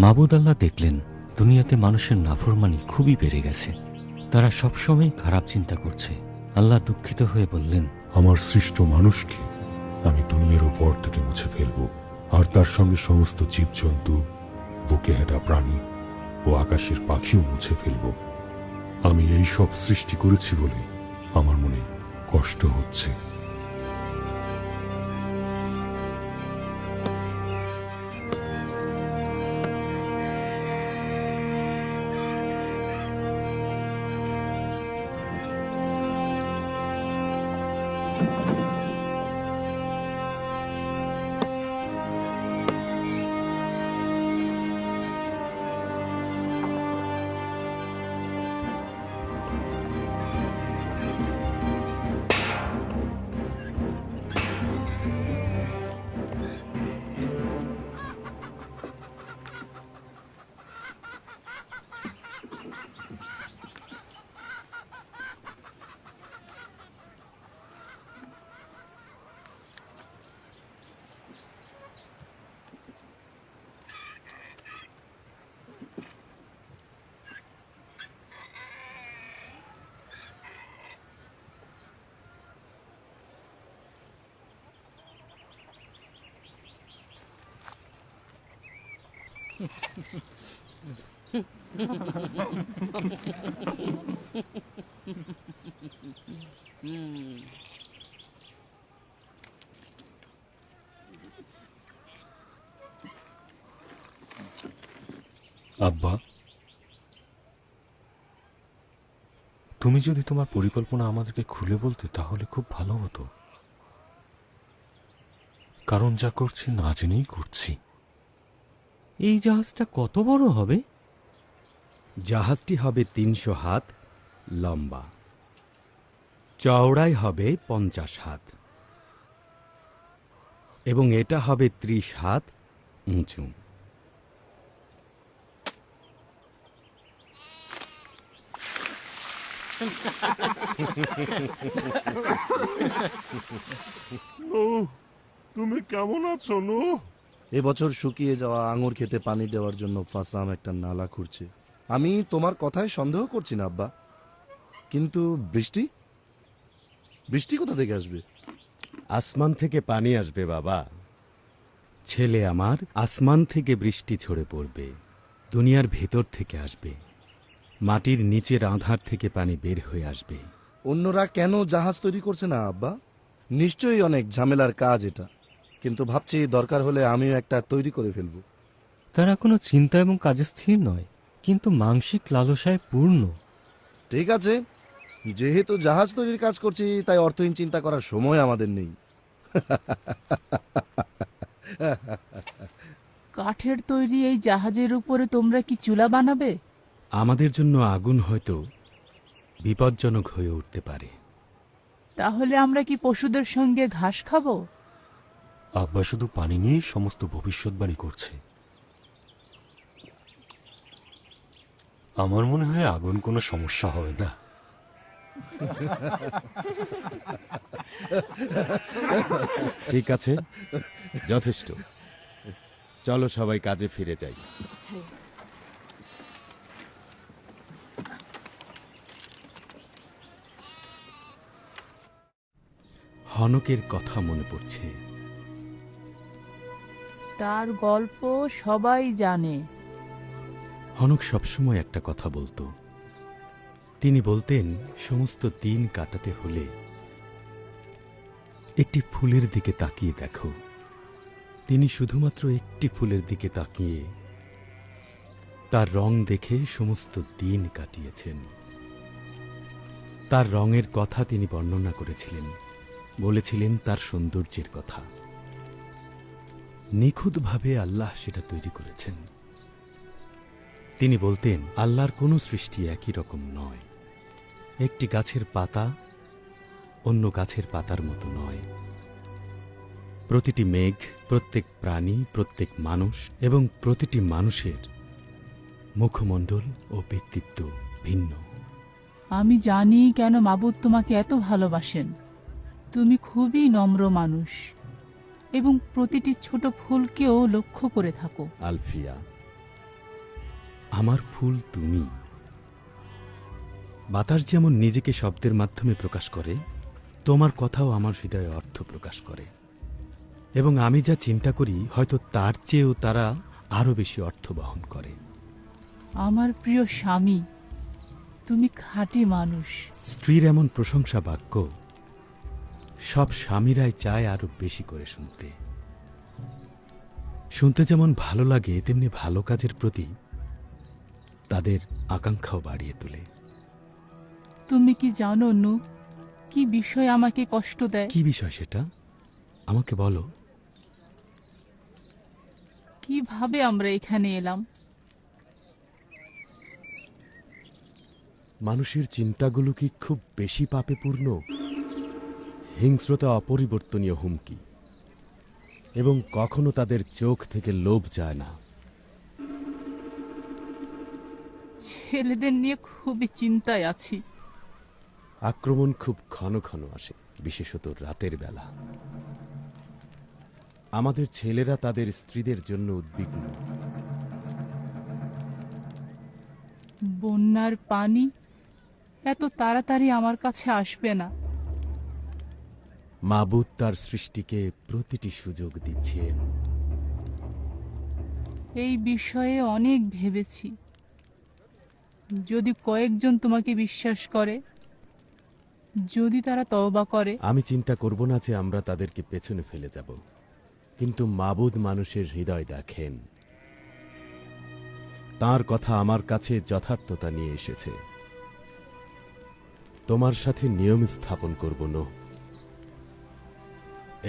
মাবুদ আল্লাহ দেখলেন দুনিয়াতে মানুষের নাফরমানি খুবই বেড়ে গেছে। তারা সবসময় খারাপ চিন্তা করছে। আল্লাহ দুঃখিত হয়ে বললেন, আমার সৃষ্ট মানুষকে আমি দুনিয়ার উপর থেকে মুছে ফেলব, আর তার সঙ্গে সমস্ত জীবজন্তু, বুকে হেঁটা প্রাণী ও আকাশের পাখিও মুছে ফেলব। আমি এই সব সৃষ্টি করেছি বলে আমার মনে কষ্ট হচ্ছে। আব্বা, তুমি যদি তোমার পরিকল্পনা আমাদেরকে খুলে বলতে তাহলে খুব ভালো হতো। কারণ যা করছি না জেনেই করছি। এই জাহাজটা কত বড় হবে? জাহাজটি হবে ৩০০ হাত লম্বা, চওড়াই হবে ৫০ হাত এবং এটা হবে ৩০ হাত উঁচু। তুমি কেমন আছো নো? এবছর শুকিয়ে যাওয়া আঙুর খেতে পানি দেওয়ার জন্য ফাসাম একটা নালা খুঁড়ছে। আমি তোমার কথায় সন্দেহ করছি না আব্বা, কিন্তু বৃষ্টি বৃষ্টি কোথা থেকে আসবে? আসমান থেকে পানি আসবে বাবা। ছেলে আমার, আসমান থেকে বৃষ্টি ঝরে পড়বে, দুনিয়ার ভেতর থেকে আসবে, মাটির নিচের আধার থেকে পানি বের হয়ে আসবে। অন্যরা কেন জাহাজ তৈরি করছে না আব্বা? নিশ্চয়ই অনেক ঝামেলার কাজ এটা, কিন্তু ভাবছি দরকার হলে আমিও একটা তৈরি করে ফেলবো। তারা কোনো চিন্তা এবং কাজে স্থির নয়, কিন্তু মানসিক লালসায় পূর্ণ। ঠিক আছে, যেহেতু জাহাজ তৈরির কাজ করছি তাই অর্থহীন চিন্তা করার সময় আমাদের নেই। কাঠের তৈরি এই জাহাজের উপরে তোমরা কি চুলা বানাবে? আমাদের জন্য আগুন হয়তো বিপজ্জনক হয়ে উঠতে পারে। তাহলে আমরা কি পশুদের সঙ্গে ঘাস খাবো? আব্বা শুধু পানি নিয়েই সমস্ত ভবিষ্যৎবাণী করছে। আমার মনে হয় আগুন কোনো সমস্যা হবে না। ঠিক আছে, যথেষ্ট। চলো সবাই কাজে ফিরে যাই। হনকের কথা মনে পড়ছে। তার গল্প সবাই জানে। হনক সবসময় একটা কথা বলতো। তিনি বলতেন, সমস্ত দিন কাটাতে হলে একটি ফুলের দিকে তাকিয়ে দেখো। তিনি শুধুমাত্র একটি ফুলের দিকে তাকিয়ে তার রং দেখে সমস্ত দিন কাটিয়েছেন। তার রঙের কথা তিনি বর্ণনা করেছিলেন, বলেছিলেন তার সৌন্দর্যের কথা। নিখুঁতভাবে আল্লাহ সেটা তৈরি করেছেন। তিনি বলতেন, আল্লাহর কোনো সৃষ্টি একই রকম নয়। একটি গাছের পাতা অন্য গাছের পাতার মতো নয়। প্রতিটি মেঘ, প্রত্যেক প্রাণী, প্রত্যেক মানুষ এবং প্রতিটি মানুষের মুখমণ্ডল ও ব্যক্তিত্ব ভিন্ন। আমি জানি কেন মাবুদ তোমাকে এত ভালোবাসেন। তুমি খুবই নম্র মানুষ এবং প্রতিটি ছোট ফুলকেও লক্ষ্য করে থাকো। আলফিয়া, আমার ফুল তুমি। বাতাস যেমন নিজেকে শব্দের মাধ্যমে প্রকাশ করে, তোমার কথাও আমার হৃদয়ে অর্থ প্রকাশ করে, এবং আমি যা চিন্তা করি হয়তো তার চেয়েও তারা আরো বেশি অর্থ বহন করে। আমার প্রিয় স্বামী, তুমি খাঁটি মানুষ। স্ত্রীর এমন প্রশংসা বাক্য সব স্বামীরাই চায় আরো বেশি করে শুনতে। শুনতে যেমন ভালো লাগে, তেমনি ভালো কাজের প্রতি তাদের আকাঙ্ক্ষাও বাড়িয়ে তোলে। তুমি কি জানো নূহ, কি বিষয় আমাকে কষ্ট দেয়? কি বিষয় সেটা আমাকে বলো। কিভাবে আমরা এখানে এলাম? মানুষের চিন্তাগুলো কি খুব বেশি পাপে পূর্ণ? হিংস্রতা অপরিবর্তনীয় হুমকি, এবং কখনো তাদের চোখ থেকে লোভ যায় না। ছেলেদের নিয়ে খুবই চিন্তায় আছি। আক্রমণ খুব ঘন ঘন আসে, বিশেষত রাতের বেলা। আমাদের ছেলেরা তাদের স্ত্রীদের জন্য উদ্বিগ্ন। বন্যার পানি এত তাড়াতাড়ি আমার কাছে আসবে না। মাবুদ তার সৃষ্টিকে প্রতিটি সুযোগ দিচ্ছেন। এই বিষয়ে অনেক ভেবেছি। যদি কয়েকজন তোমাকে বিশ্বাস করে, যদি তারা তওবা করে। আমি চিন্তা করব না যে আমরা তাদেরকে পেছনে ফেলে যাব, কিন্তু মাবুদ মানুষের হৃদয় দেখেন। তার কথা আমার কাছে যথার্থতা নিয়ে এসেছে। তোমার সাথে নিয়ম স্থাপন করব নূহ,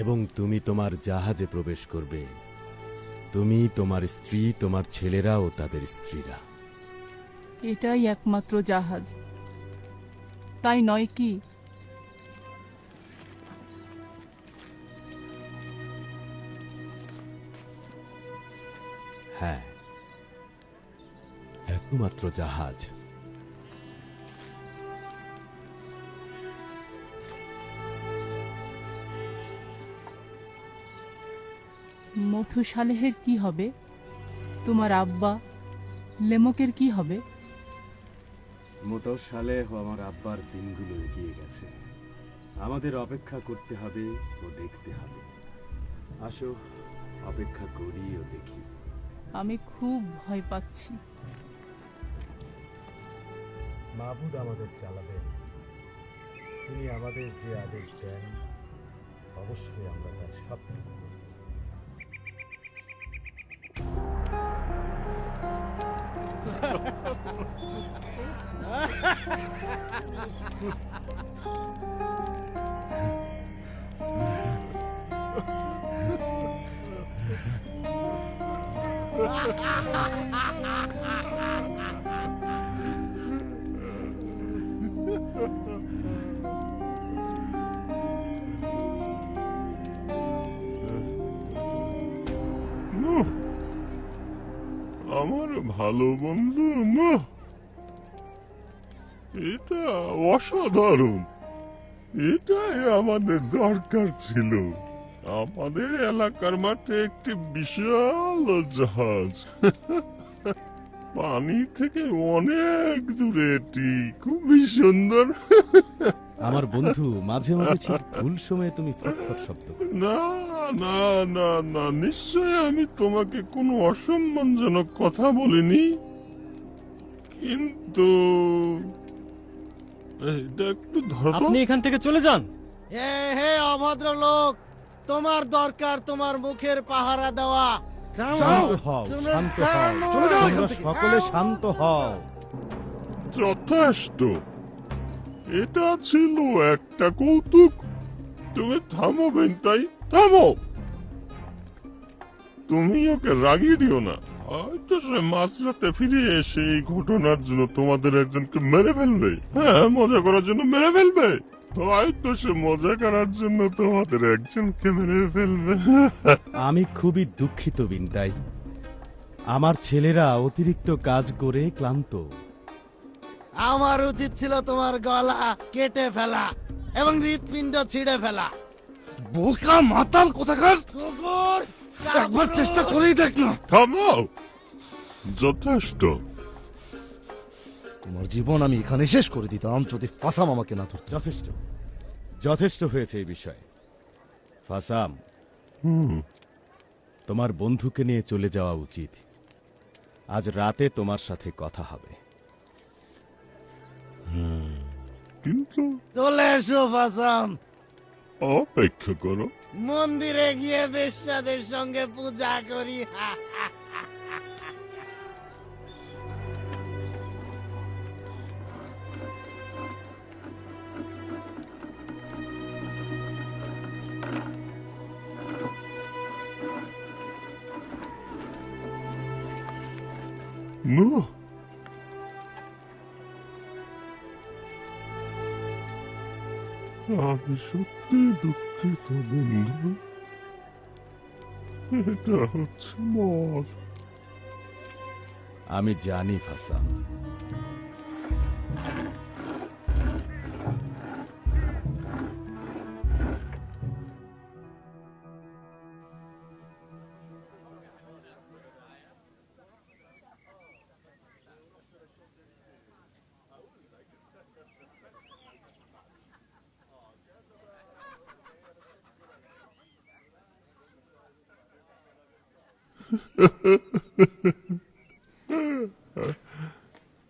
এবং তুমি তোমার জাহাজে প্রবেশ করবে, তুমি, তোমার স্ত্রী, তোমার ছেলেরা ও তাদের স্ত্রীরা। এটাই একমাত্র জাহাজ, তাই নয় কি? হ্যাঁ, একমাত্র জাহাজ। মথুসালেহের কি হবে? তোমার আব্বা লেমকের কি হবে? মুতসালেহ আমার আব্বার দিনগুলো এগিয়ে গেছে। আমাদের অপেক্ষা করতে হবে ও দেখতে হবে। আসো, অপেক্ষা করি ও দেখি। আমি খুব ভয় পাচ্ছি। মাবুদ আমাদের চালাবেন। তিনি আমাদের যে আদেশ দেন, অবশ্যই আমরা তার সবটুকু করব। নূহ, আমার ভালো বন্ধু নূহ, এটা অসাধারণ। এটাই আমাদের দরকার ছিল। আমাদের এলাকার মাঠে একটি বিশাল জাহাজ, পানি থেকে অনেক দূরে, এটি খুবই সুন্দর। আমার বন্ধু, মাঝে মাঝে ঠিক ভুল সময়ে তুমি ফটফট শব্দ করো। না না না না, নিশ্চয় আমি তোমাকে কোনো অসম্মানজনক কথা বলিনি, কিন্তু এটা একটু ধরো তো। আপনি এখান থেকে চলে যান। হে অভদ্র লোক, তোমার দরকার তোমার মুখের পাহারা দেওয়া। শান্ত হও, শান্ত হও, তোমরা সকলে শান্ত হও। যথেষ্ট, এটা ছিল একটা কৌতুক। তুমি থামো বেনতাই, থামো। তুমি ওকে রাগিয়ে দিও না। হয়তো সে মাঝরাতে ফিরে এসে এই ঘটনার জন্য তোমাদের একজনকে মেরে ফেলবে। হ্যাঁ, মজা করার জন্য মেরে ফেলবে। হয়তো সে মজা করার জন্য তোমাদের একজনকে মেরে ফেলবে। আমি খুবই দুঃখিত বিনতাই। আমার ছেলেরা অতিরিক্ত কাজ করে ক্লান্ত। আমার উচিত ছিল তোমার গলা কেটে ফেলা এবং হৃৎপিণ্ড ছিঁড়ে ফেলা। বোকা মাতাল কোথাকার! কুকুর, একবার চেষ্টা করেই দেখ না। থামো, যথেষ্ট। তোমার জীবন আমি এখানে শেষ করে দিতাম যদি ফাসাম আমাকে না ধরতো। যথেষ্ট, যথেষ্ট হয়েছে এই বিষয়ে। ফাসাম, তোমার বন্ধুকে নিয়ে চলে যাওয়া উচিত। আজ রাতে তোমার সাথে কথা হবে। কিন্তু চলে এসো ফাসাম, অপেক্ষা করো। মন্দিরে গিয়ে বেশ্যাদের সঙ্গে পূজা করি। না, আমি সত্যি দুঃখিত বন্ধু। এটা হচ্ছে মদ। আমি জানি ফাসাম।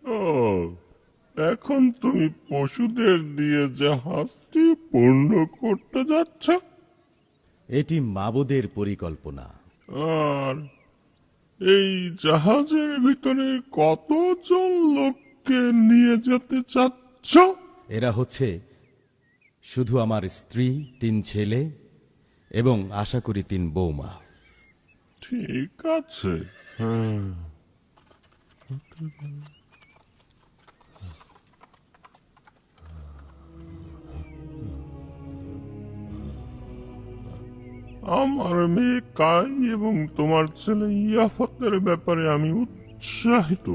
ও, এখন তুমি পশুদের দিয়ে জাহাজটি পূর্ণ করতে যাচ্ছ, এটি মাবুদের পরিকল্পনা। আর এই জাহাজের ভিতরে কতজন লোককে নিয়ে যেতে চাচ্ছ? এরা হচ্ছে শুধু আমার স্ত্রী, 3 ছেলে এবং আশা করি 3 বৌমা। ঠিক আছে। আমার মেয়ে কাই এবং তোমার ছেলে ইয়াফতের ব্যাপারে আমি উৎসাহিত।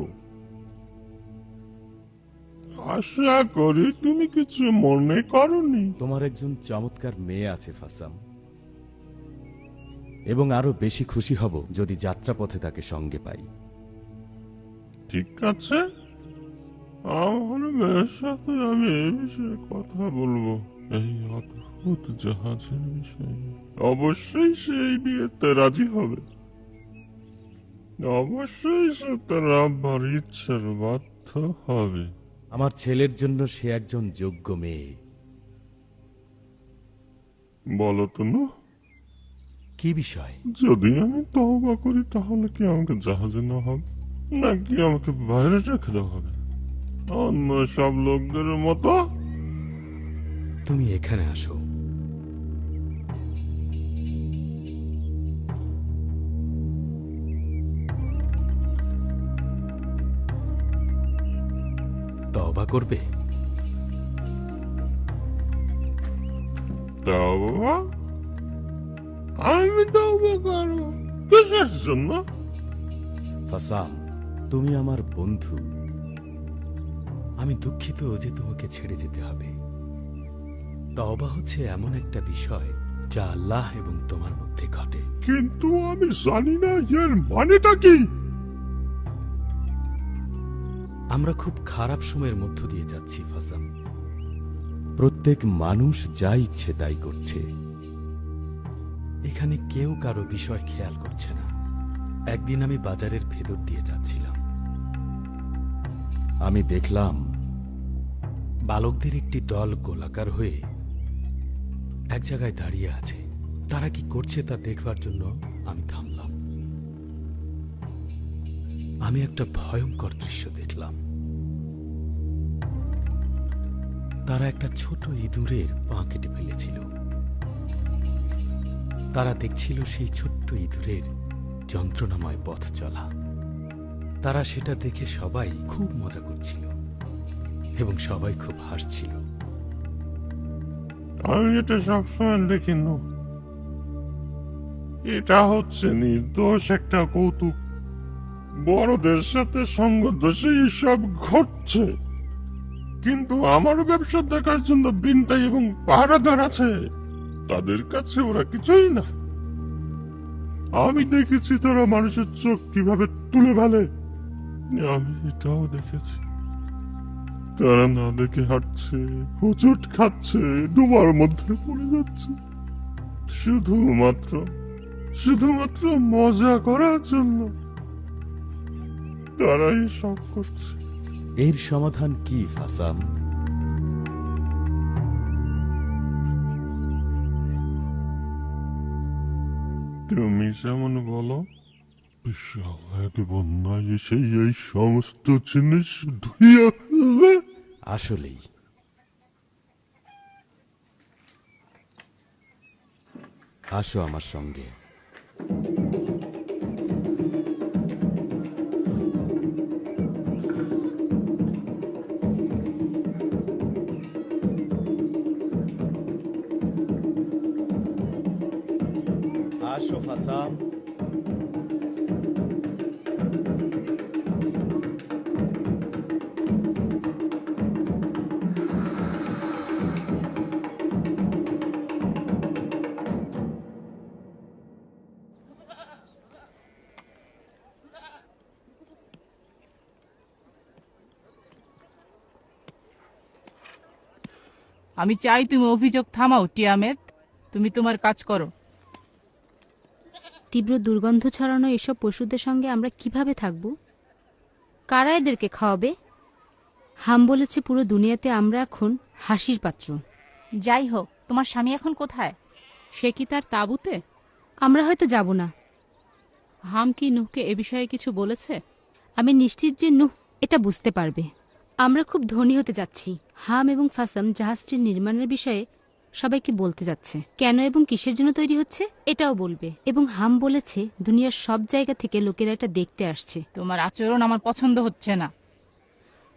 আশা করি তুমি কিছু মনে করনি। তোমার একজন চমৎকার মেয়ে আছে ফাসাম, এবং আরো বেশি খুশি হব যদি যাত্রাপথে তাকে সঙ্গে পাই। ঠিক আছে, আমার মেয়ের সাথে আমি এই বিষয়ে কথা বলবো, এই অদ্ভুত জাহাজের বিষয়ে। অবশ্যই সেই বিয়েতে রাজি হবে। অবশ্যই সে তার আব্বার ইচ্ছার বাধ্য হবে। আমার ছেলের জন্য সে একজন যোগ্য মেয়ে। বলো তো না, কি বিষয়? যদি আমি তওবা করি তাহলে কি আমাকে জাহাজে নেওয়া হবে, নাকি আমাকে বাইরে রেখে দেওয়া হবে অন্য সব লোকদের মতো? তুমি এখানে আসো। তওবা করবে? তওবা? আমি তওবা করবো কিসের জন্য? ফাসাম, তুমি আমার বন্ধু। আমি দুঃখিত যে তোমাকে ছেড়ে যেতে হবে। তওবা হচ্ছে এমন একটা বিষয় যা আল্লাহ এবং তোমার মধ্যে ঘটে। কিন্তু আমি জানি না এর মানেটা কি। আমরা খুব খারাপ সময়ের মধ্য দিয়ে যাচ্ছি ফাসাম। প্রত্যেক মানুষ যা ইচ্ছে তাই করছে। এখানে কেউ কারো বিষয় খেয়াল করছে না। একদিন আমি বাজারের ভেতর দিয়ে যাচ্ছিলাম। আমি দেখলাম বালকদের একটি দল গোলাকার হয়ে এক জায়গায় দাঁড়িয়ে আছে। তারা কি করছে তা দেখবার জন্য আমি থামলাম। আমি একটা ভয়ঙ্কর দৃশ্য দেখলাম। তারা একটা ছোট ইঁদুরের পা কেটে ফেলেছিল। তারা দেখছিল সেই ছোট্ট ইঁদুরের যন্ত্রণাময় পথ চলা। তারা সেটা দেখে সবাই খুব মজা করছিল এবং সবাই খুব হাসছিল। আমি এটা সবসময় দেখি না। এটা হচ্ছে নির্দোষ একটা কৌতুক। বড়দের সাথে সঙ্গ দোষে সব ঘটছে, কিন্তু আমার ব্যবসা দেখার জন্য বিনতাই এবং পাহারাদার আছে। তাদের কাছে ওরা কিছুই না। আমি দেখেছি তারা মানুষের চোখ কিভাবে তুলে ফেলে। আমি এটাও দেখেছি তারা না দেখে হাঁটছে, হোঁচট খাচ্ছে, ডোবার মধ্যে পড়ে যাচ্ছে, শুধুমাত্র শুধুমাত্র মজা করার জন্য তারাই সব করছে। এর সমাধান কি ফাসাম? তুমি যেমন বলো, বিশাল এক বন্যায় এসে এই সমস্ত জিনিস ধুইয়া ফেলবে। আসলেই আসো আমার সঙ্গে। আসো ফাসাম। আমি চাই তুমি অভিযোগ থামাও টিয়ামেত। তুমি তোমার কাজ করো। তীব্র দুর্গন্ধ ছড়ানো এসব পশুদের সঙ্গে আমরা কিভাবে থাকব? কারা এদেরকে খাওয়াবে? হাম বলেছে পুরো দুনিয়াতে আমরা এখন হাসির পাত্র। যাই হোক, তোমার স্বামী এখন কোথায়? সে কি তার তাঁবুতে? আমরা হয়তো যাব না। হাম কি নুহকে এ বিষয়ে কিছু বলেছে? আমি নিশ্চিত যে নুহ এটা বুঝতে পারবে। আমরা খুব ধনী হতে যাচ্ছি। হাম এবং ফাসাম জাহাজটির নির্মাণের বিষয়ে সবাইকে বলতে যাচ্ছে। কেন এবং কিসের জন্য তৈরি হচ্ছে এটাও বলবে। এবং হাম বলেছে দুনিয়ার সব জায়গা থেকে লোকেরা এটা দেখতে আসছে। তোমার আচরণ আমার পছন্দ হচ্ছে না।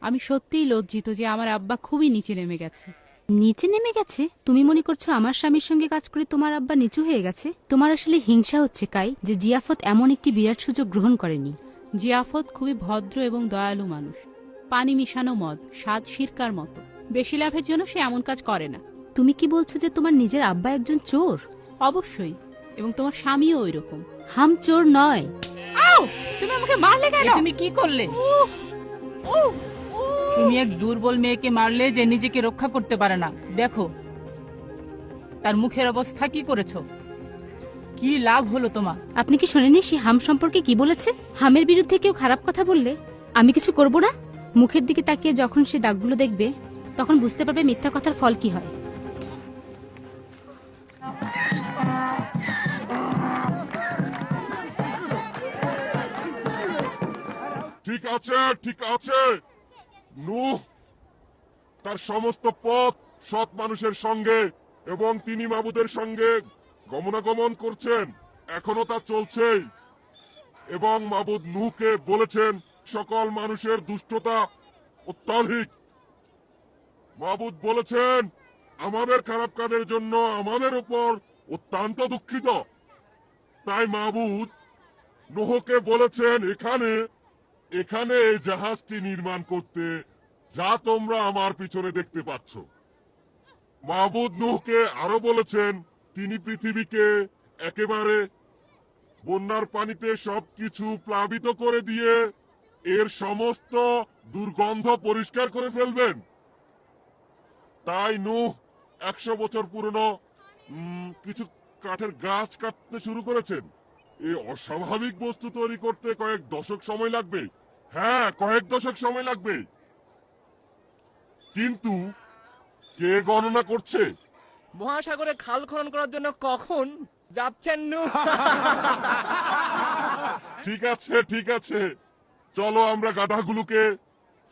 আমি সত্যিই লজ্জিত যে আমার আব্বা খুবই নিচে নেমে গেছে। নিচে নেমে গেছে? তুমি মনে করছো আমার স্বামীর সঙ্গে কাজ করে তোমার আব্বা নিচু হয়ে গেছে? তোমার আসলে হিংসা হচ্ছে কাই, যে জিয়াফত এমন একটি বিরাট সুযোগ গ্রহণ করেনি। জিয়াফত খুবই ভদ্র এবং দয়ালু মানুষ। পানি মিশানো মদ স্বাদ সিরকার মতো। বেশি লাভের জন্য সে এমন কাজ করে না। তুমি কি বলছো যে তোমার নিজের আব্বা একজন চোর? অবশ্যই, এবং তোমার স্বামীও ওই রকম। হাম চোর নয়। তুমি আমাকে মারলে কেন? তুমি কি করলে? তুমি এক দুর্বল মেয়েকে মারলে যে নিজেকে রক্ষা করতে পারে না। দেখো তার মুখের অবস্থা কি করেছো। কি লাভ হলো তোমার? আপনি কি শোনেনি সে হাম সম্পর্কে কি বলেছে? হামের বিরুদ্ধে কেউ খারাপ কথা বললে আমি কিছু করব না। মুখের দিকে তাকিয়ে যখন সে দাগগুলো দেখবে তখন বুঝতে পারবে মিথ্যা কথার ফল কি হয়। ঠিক আছে, ঠিক আছে। নূহ তার সমস্ত পথ সৎ মানুষের সঙ্গে এবং তিনি মাবুদের সঙ্গে গমনাগমন করছেন, এখনো তা চলছেই। এবং মাবুদ নূহকে বলেছেন সকল মানুষের দুষ্টতা অত্যাধিক। মাবুদ বলেছেন আমাদের খারাপ কাজের জন্য আমাদের উপর অত্যন্ত দুঃখিত। তাই মাবুদ নূহকে বলেছেন এখানে এখানে এই জাহাজটি নির্মাণ করতে, যা তোমরা আমার পিছনে দেখতে পাচ্ছ। মাবুদ নূহকে আরো বলেছেন তিনি পৃথিবীকে একেবারে বন্যার পানিতে সবকিছু প্লাবিত করে দিয়ে এর সমস্ত দুর্গন্ধ পরিষ্কার করে ফেলবেন। তাই নূহ 100 বছর পুরনো কিছু কাঠের গাছ কাটতে শুরু করেছেন। এই অস্বাভাবিক বস্তু তৈরি করতে কয়েক দশক সময় লাগবে। হ্যাঁ, কয়েক দশক সময় লাগবে। কিন্তু কে গণনা করছে মহাসাগরে খাল খনন করার জন্য কখন যাচ্ছেন? ঠিক আছে, ঠিক আছে, চলো আমরা গাধাগুলোকে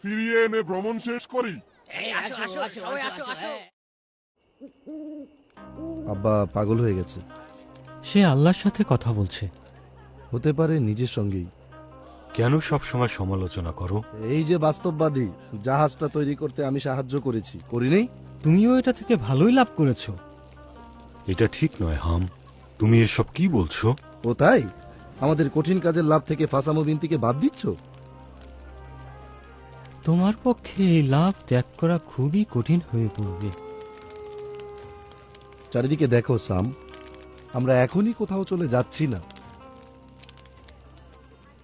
ফিরিয়ে এনে ভ্রমণ শেষ করি। আব্বা পাগল হয়ে গেছে। সে আল্লাহর সাথে কথা বলছে। হতে পারে নিজের সঙ্গেই। কেন সব সময় সমালোচনা করো? এই যে বাস্তববাদী, জাহাজটা তৈরি করতে আমি সাহায্য করেছি, করিনি? তুমিও এটা থেকে ভালোই লাভ করেছো। এটা ঠিক নয় হাম, তুমি এসব কি বলছো? ও তাই? আমাদের কঠিন কাজের লাভ থেকে ফাসামু বিনতিকে বাদ দিচ্ছ? তোমার পক্ষে এই লাভ ত্যাগ করা খুবই কঠিন হয়ে পড়বে। চারিদিকে দেখো সাম, আমরা এখনই কোথাও চলে যাচ্ছি না।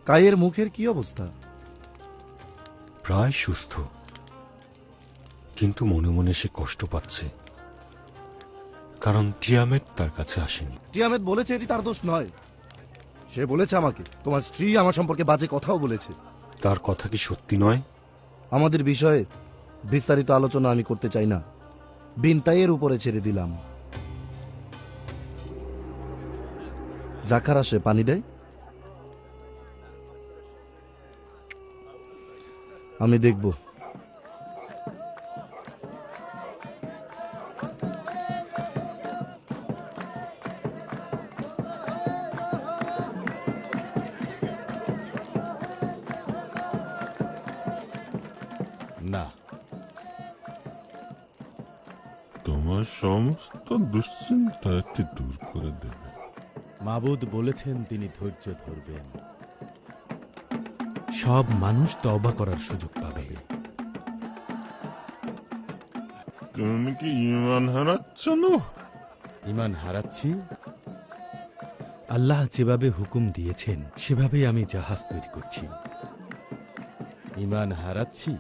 কায়ের মুখের কি অবস্থা? প্রায় সুস্থ, কিন্তু মনে মনে সে কষ্ট পাচ্ছে, কারণ টিয়ামেট তার কাছে আসেনি। টিয়ামেত বলেছে এটি তার দোষ নয়। সে বলেছে আমাকে তোমার স্ত্রী আমার সম্পর্কে বাজে কথাও বলেছে। তার কথা কি সত্যি নয়? আমাদের বিষয়ে বিস্তারিত আলোচনা আমি করতে চাই না, বিনতাইয়ের উপরে ছেড়ে দিলাম। জাকার আসে পানি দেয়, আমি দেখব। না, তোমার সমস্ত দুশ্চিন্তা এটি দূর করে দেবে। মাবুদ বলেছেন তিনি ধৈর্য ধরবেন। সব মানুষ তওবা করার সুযোগ পাবে। তুমি কি ঈমান হারাচ্ছ না? ঈমান হারাচ্ছি? আল্লাহ যেভাবে হুকুম দিয়েছেন সেভাবেই আমি জাহাজ তৈরি করছি। ঈমান হারাচ্ছি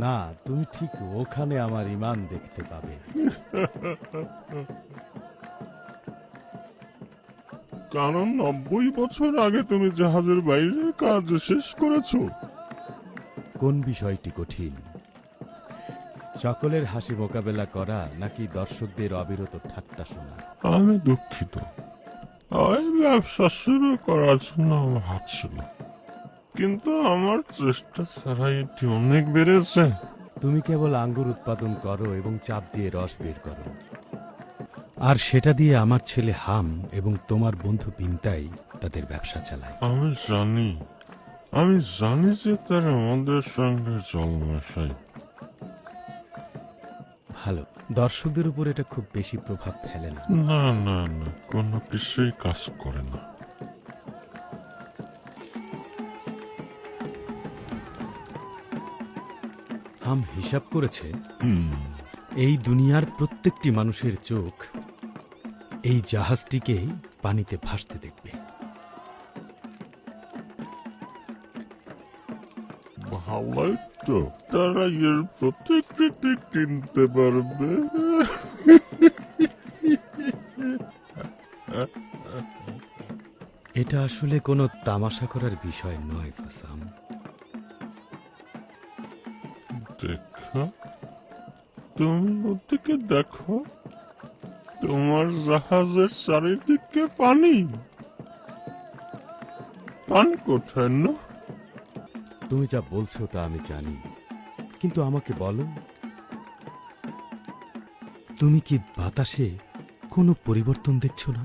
না, তুমি ঠিক ওখানে আমার ঈমান দেখতে পাবে। কারণ 90 বছর আগে তুমি জাহাজের বাইরে কাজ শেষ করেছো। কোন বিষয়টি কঠিন, সকলের হাসি মোকাবেলা করা নাকি দর্শকদের অবিরত ঠাট্টা শোনা? আমি দুঃখিত, ওই ব্যবসা শুরু করার জন্য আমার হাত ছিল, কিন্তু আমার চেষ্টা ছাড়াই এটি অনেক বেড়েছে। তুমি কেবল আঙ্গুর উৎপাদন করো এবং চাপ দিয়ে রস বের করো, আর সেটা দিয়ে আমার ছেলে হাম এবং তোমার বন্ধু বিনতাই তাদের ব্যবসা চালায়। আমি জানি যে তারা আমাদের সঙ্গে জল মেশায়। ভালো, দর্শকদের উপর এটা খুব বেশি প্রভাব ফেলে না। না না না, কোনো কিছুই কাজ করে না। হাম হিসাব করেছে এই দুনিয়ার প্রত্যেকটি মানুষের চোখ এই জাহাজটিকে পানিতে ভাসতে দেখবে। ভালোই তো, তারা এর প্রতিকৃতি কিনতে পারবে। এটা আসলে কোনো তামাশা করার বিষয় নয় ফাসাম। দেখো, তুমি ওদিকে দেখো, তোমার জাহাজের চারিদিকে পানি। পানি কোথায় না? তুমি যা বলছো তা আমি জানি, কিন্তু আমাকে বলো, তুমি কি বাতাসে কোনো পরিবর্তন দেখছো না?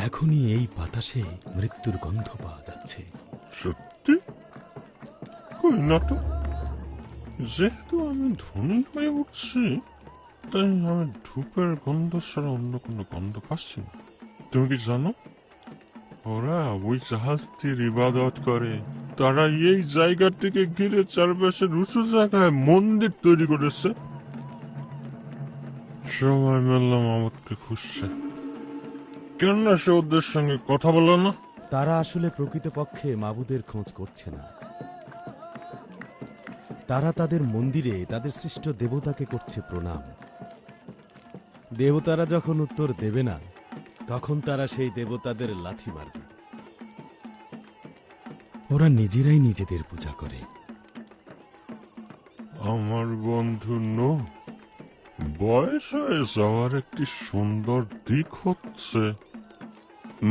এখনই এই বাতাসে মৃত্যুর গন্ধ পাওয়া যাচ্ছে। সত্যি? কই না তো। যেহেতু আমি ধনী হয়ে উঠছি, তাই আমি ধূপের গন্ধ ছাড়া অন্য কোনো গন্ধ পাচ্ছি না। তুমি কি জানো, ওরা ওই জাহাজটির ইবাদত করে। তারা এই জায়গাটিকে ঘিরে চারপাশে উঁচু জায়গায় মন্দির তৈরি করেছে। সবাই মিলে মামুদকে খুঁজছে। কেন না সে ওদের সঙ্গে কথা বলো না? তারা আসলে প্রকৃতপক্ষে মাবুদের খোঁজ করছে না। তারা তাদের মন্দিরে তাদের সৃষ্ট দেবতাকে করছে প্রণাম। দেবতারা যখন উত্তর দেবে না, তখন তারা সেই দেবতাদের লাথি মারবে। ওরা নিজেরাই নিজেদের পূজা করে। আমার বন্ধু নো, বয়স হয়ে যাওয়ার একটি সুন্দর দিক হচ্ছে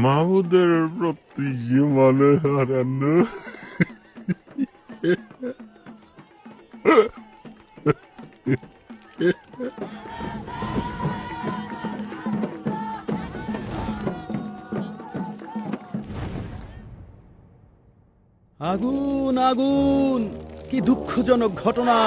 মাহুদের প্রতি মানে হারানো। আগুন আগুন, কি দুঃখজনক ঘটনা!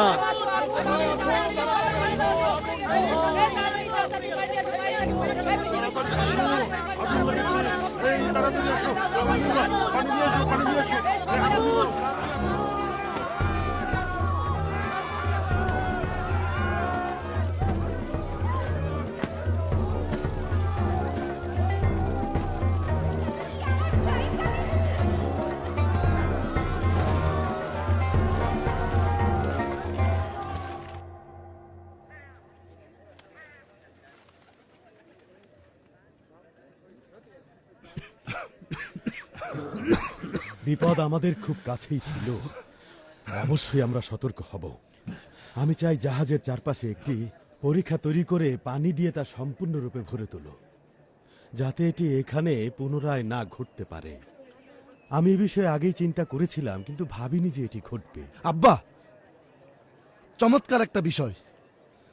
বিপদ আমাদের খুব কাছেই ছিল, অবশ্যই আমরা সতর্ক হব। আমি চাই জাহাজের চারপাশে একটি পরীক্ষা তৈরি করে পানি দিয়ে তা সম্পূর্ণরূপে ভরে তোলো, যাতে এটি এখানে পুনরায় না ঘটতে পারে। আমি এ বিষয়ে আগেই চিন্তা করেছিলাম, কিন্তু ভাবিনি যে এটি ঘটবে। আব্বা, চমৎকার একটা বিষয়।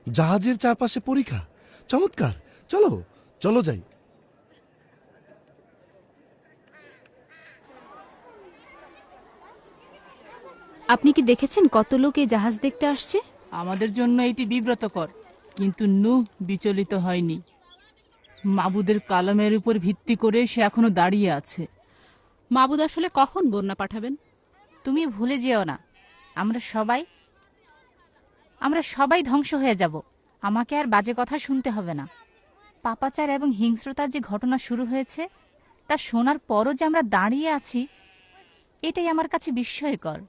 জাহাজের চারপাশে পরীক্ষা, চমৎকার। চলো চলো যাই। আপনি কি দেখেছেন কত লোক এই জাহাজ দেখতে আসছে? আমাদের জন্য এটি বিব্রতকর, কিন্তু নূহ বিচলিত হয়নি। মাবুদের কালামের উপর ভিত্তি করে সে এখনো দাঁড়িয়ে আছে। মাবুদ আসলে কখন বন্যা পাঠাবেন? তুমি ভুলে যেও না, আমরা সবাই ধ্বংস হয়ে যাব। আমাকে আর বাজে কথা শুনতে হবে না। পাপাচার এবং হিংস্রতার যে ঘটনা শুরু হয়েছে তা শোনার পরও যে আমরা দাঁড়িয়ে আছি, এটাই আমার কাছে বিস্ময়কর।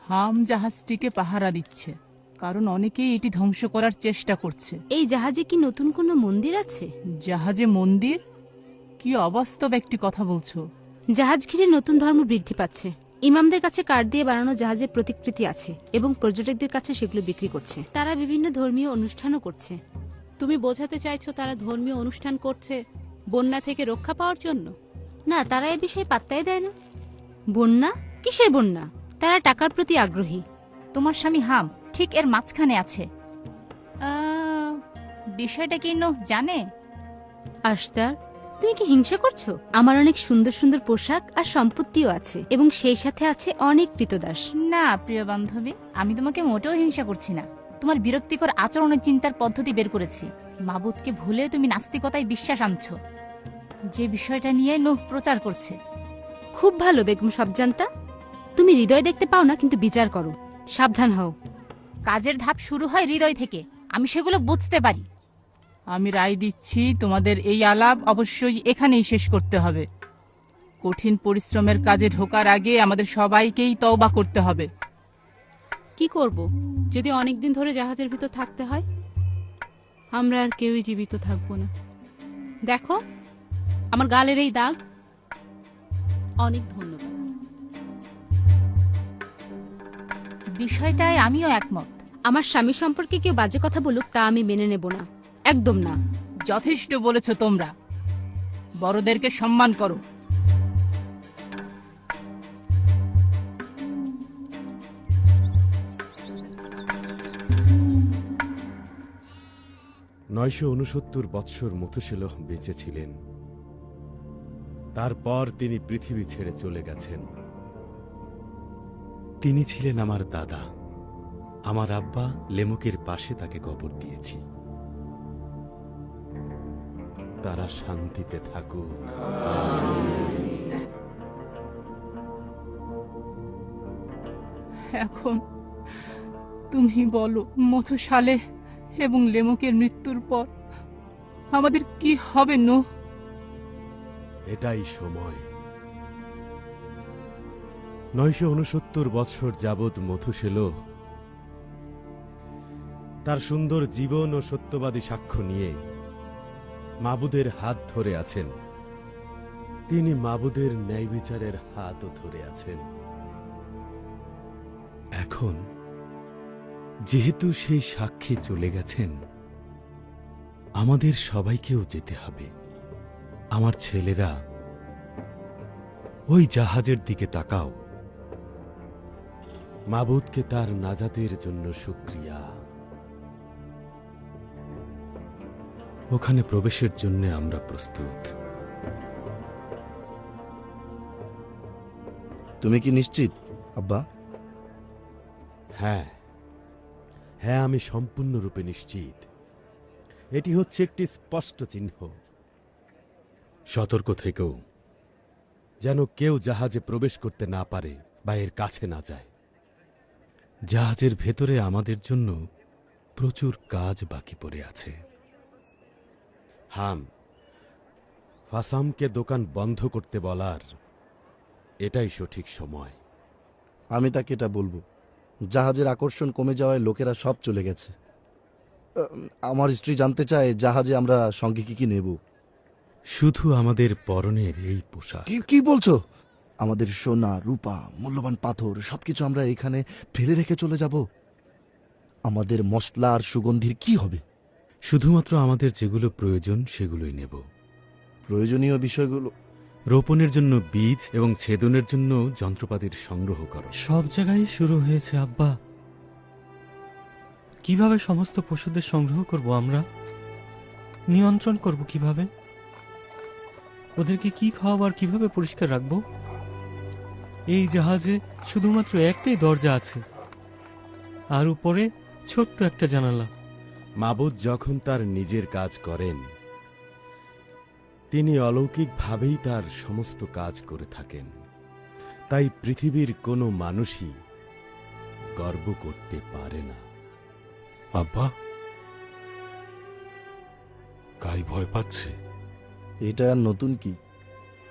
হাম জাহাজটিকে পাহারা দিচ্ছে, কারণ অনেকেই এটি ধ্বংস করার চেষ্টা করছে। এই জাহাজে কি নতুন কোনো মন্দির আছে? জাহাজে মন্দির? কি অবাস্তব একটি কথা বলছো। জাহাজ ঘিরে নতুন ধর্ম বৃদ্ধি পাচ্ছে। ইমামদের কাছে কাঠ দিয়ে বানানো জাহাজের প্রতিকৃতি আছে এবং পর্যটকদের কাছে সেগুলো বিক্রি করছে। তারা বিভিন্ন ধর্মীয় অনুষ্ঠানও করছে। তুমি বোঝাতে চাইছো তারা ধর্মীয় অনুষ্ঠান করছে বন্যা থেকে রক্ষা পাওয়ার জন্য? না, তারা এ বিষয়ে পাত্তাই দেয় না। বন্যা? কিসের বন্যা? তারা টাকার প্রতি আগ্রহী। তোমার স্বামী হাম ঠিক এর মাঝখানে আছে। বিষয়টা কি নূহ জানে? আশতার, তুমি কি হিংসা করছো? আমার অনেক সুন্দর সুন্দর পোশাক আর সম্পত্তিও আছে, এবং সেই সাথে আছে অনেক কৃতদাস। না প্রিয় বান্ধবী, আমি তোমাকে মোটেও হিংসা করছি না। তোমার বিরক্তিকর আচরণের চিন্তার পদ্ধতি বের করেছি। মাবুদকে ভুলে তুমি নাস্তিকতায় বিশ্বাস আনছো, যে বিষয়টা নিয়ে নূহ প্রচার করছে। খুব ভালো বেগম সবজান্তা, তুমি হৃদয় দেখতে পাও না, কিন্তু বিচার করো। সাবধান হও। কাজের ধাপ শুরু হয় হৃদয় থেকে, আমি সেগুলো বুঝতে পারি। আমি রায় দিচ্ছি, তোমাদের এই আলাপ অবশ্যই এখানেই শেষ করতে হবে। কঠিন পরিশ্রমের কাজে ঢোকার আগে আমাদের সবাইকেই তওবা করতে হবে। কি করব যদি অনেকদিন ধরে জাহাজের ভিতর থাকতে হয়? আমরা আর কেউই জীবিত থাকবো না। দেখো আমার গালের এই দাগ। অনেক ধন্যবাদ। বিষয়টায় আমিও একমত। আমার স্বামী সম্পর্কে কেউ বাজে কথা বলুক, তা আমি মেনে নেব না, একদম না। যথেষ্ট বলেছো তোমরা। বড়দেরকে সম্মান করো। নয়শো 69 বৎসর মথুশেলহ বেঁচে ছিলেন। তারপর তিনি পৃথিবী ছেড়ে চলে গেছেন। তিনি ছিলেন আমার দাদা। আমার আব্বা লেমুকের পাশে তাকে কবর দিয়েছি। তারা শান্তিতে থাকুক। এখন তুমি বলো, মথুসালেহ এবং লেমুকের মৃত্যুর পর আমাদের কি হবে নূহ? এটাই সময়। 969 বৎসর যাবৎ মথুশেলহ তার সুন্দর জীবন ও সত্যবাদী সাক্ষ্য নিয়ে মাবুদের হাত ধরে আছেন। তিনি মাবুদের ন্যায় বিচারের হাতও ধরে আছেন। এখন যেহেতু সেই সাক্ষী চলে গেছেন, আমাদের সবাইকেও যেতে হবে। আমার ছেলেরা, ওই জাহাজের দিকে তাকাও। মাবুদকে তার নাজাতের জন্য শুকরিয়া। ওখানে প্রবেশের জন্য আমরা প্রস্তুত। তুমি কি নিশ্চিত আব্বা? হ্যাঁ, আমি সম্পূর্ণরূপে নিশ্চিত। এটি হচ্ছে একটি স্পষ্ট চিহ্ন। সতর্ক থেকেও যেন কেউ জাহাজে প্রবেশ করতে না পারে বা এর কাছে না যায়। জাহাজের ভেতরে আমাদের জন্য প্রচুর কাজ বাকি পড়ে আছে। হাম, ফাসামকে দোকান বন্ধ করতে বলার এটাই সঠিক সময়। আমি তাকে এটা বলবো। জাহাজের আকর্ষণ কমে যাওয়ায় লোকেরা সব চলে গেছে। আমার স্ত্রী জানতে চায় জাহাজে আমরা সঙ্গে কি কি নেব। শুধু আমাদের পরনের এই পোশাক। কি বলছো? আমাদের সোনা রূপা মূল্যবান পাথর সবকিছু আমরা এখানে ফেলে রেখে চলে যাব? আমাদের মশলা আর সুগন্ধির কি হবে? শুধুমাত্র আমাদের যেগুলো প্রয়োজন সেগুলোই নেব। প্রয়োজনীয় বিষয়গুলো রোপণের জন্য বীজ এবং ছেদনের জন্য যন্ত্রপাতির সংগ্রহ করো। সব জায়গায় শুরু হয়েছে আব্বা। কিভাবে সমস্ত পশুদের সংগ্রহ করব আমরা? নিয়ন্ত্রণ করব কিভাবে? ওদেরকে কি খাওয়াবো আর কিভাবে পরিষ্কার রাখবো? এই জাহাজে শুধুমাত্র একটাই দরজা আছে, আর উপরে ছোট্ট একটা জানালা। মাবুদ যখন তার নিজের কাজ করেন, তিনি অলৌকিকভাবেই তার সমস্ত কাজ করে থাকেন। তাই পৃথিবীর কোনো মানুষই গর্ব করতে পারে না। আব্বা, গাই ভয় পাচ্ছে। এটা আর নতুন কি?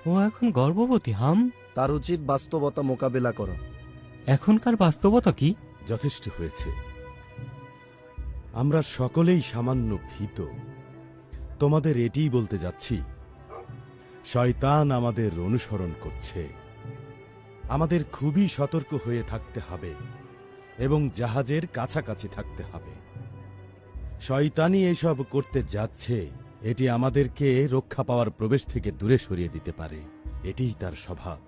ও এখন গর্ভবতী হাম। তার উচিত বাস্তবতা মোকাবেলা করা। এখনকার বাস্তবতা কি? যথেষ্ট হয়েছে। আমরা সকলেই সামান্য ভীত। তোমাদের এটিই বলতে যাচ্ছি, শয়তান আমাদের অনুসরণ করছে। আমাদের খুবই সতর্ক হয়ে থাকতে হবে এবং জাহাজের কাছাকাছি থাকতে হবে। শয়তানই এসব করতে যাচ্ছে। এটি আমাদেরকে রক্ষা পাওয়ার প্রবেশ থেকে দূরে সরিয়ে দিতে পারে। এটিই তার স্বভাব।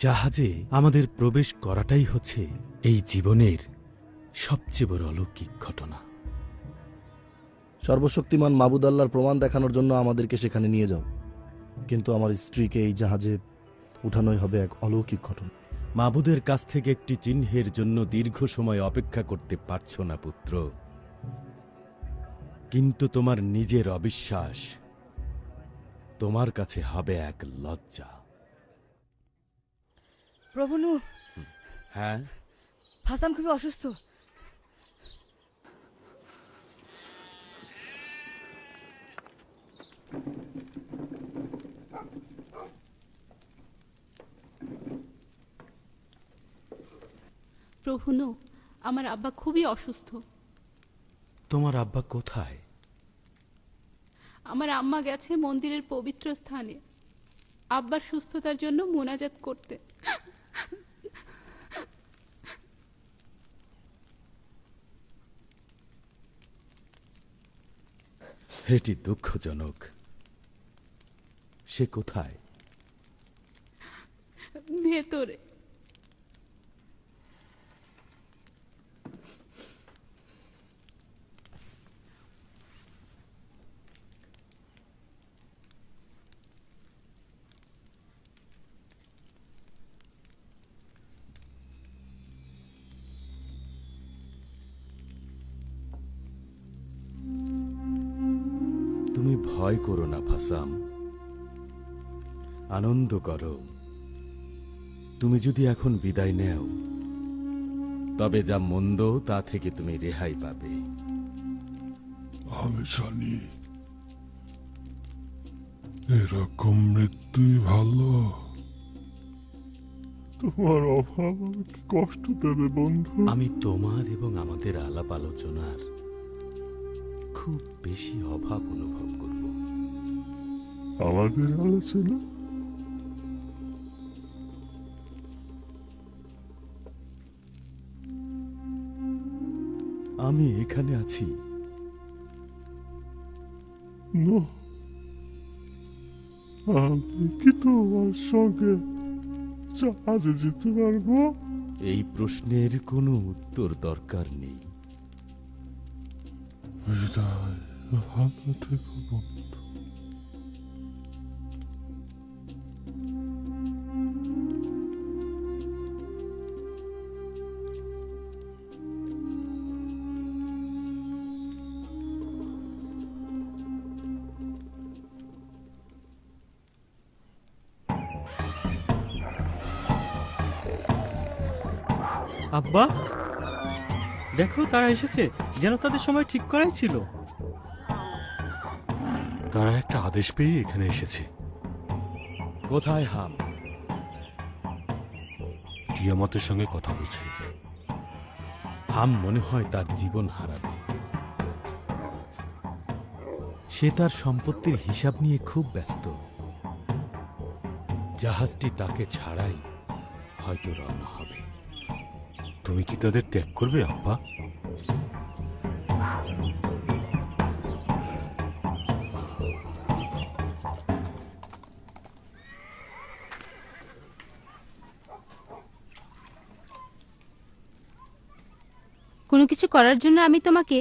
জাহাজে আমাদের প্রবেশ করাটাই হচ্ছে এই জীবনের সবচেয়ে বড় অলৌকিক ঘটনা। সর্বশক্তিমান মাবুদ আল্লাহর প্রমাণ দেখানোর জন্য আমাদেরকে সেখানে নিয়ে যাও, কিন্তু আমার স্ত্রীকে এই জাহাজে উঠানোই হবে এক অলৌকিক ঘটনা। মাবুদের কাছ থেকে একটি চিহ্নের জন্য দীর্ঘ সময় অপেক্ষা করতে পারছ না পুত্র, কিন্তু তোমার নিজের অবিশ্বাস তোমার কাছে হবে এক লজ্জা। প্রভু নূহ, হ্যাঁ, ফাসাম খুবই অসুস্থ। প্রভু নূহ, আমার আব্বা খুবই অসুস্থ। তোমার আব্বা কোথায়? আমার আম্মা গেছে মন্দিরের পবিত্র স্থানে আব্বার সুস্থতার জন্য মোনাজাত করতে। এটি দুঃখজনক। সে কোথায়? ভেতরে। তুমি ভয় করো না ফাসাম, আনন্দ করো। তুমি যদি এখন বিদায় নেও, তবে যা মন্দ তা থেকে তুমি রেহাই পাবে। আমি জানি এরকম মৃত্যুই ভালো। তোমার অভাব আমাকে কষ্ট দেবে বন্ধু। আমি তোমার এবং আমাদের আলাপ আলোচনার খুব বেশি অভাব অনুভব করব। আমাদের আলোচনা আমি এখানে আছি। আমি কি তোমার সঙ্গে জাহাজে যেতে পারবো? এই প্রশ্নের কোনো উত্তর দরকার নেই। বিদায়, ভালো থেকো বন্ধু। আব্বা, দেখো তারা এসেছে, যেন তাদের সময় ঠিক করাই ছিল। তারা একটা আদেশ পেয়ে এখানে এসেছে। কোথায় হাম? টিয়ামতের সঙ্গে কথা বলছে। হাম মনে হয় তার জীবন হারাবে। সে তার সম্পত্তির হিসাব নিয়ে খুব ব্যস্ত। জাহাজটি তাকে ছাড়াই হয়তো রওনা হবে। তুমি কি তাদের ত্যাগ করবে আব্বা? কোনো কিছু করার জন্য আমি তোমাকে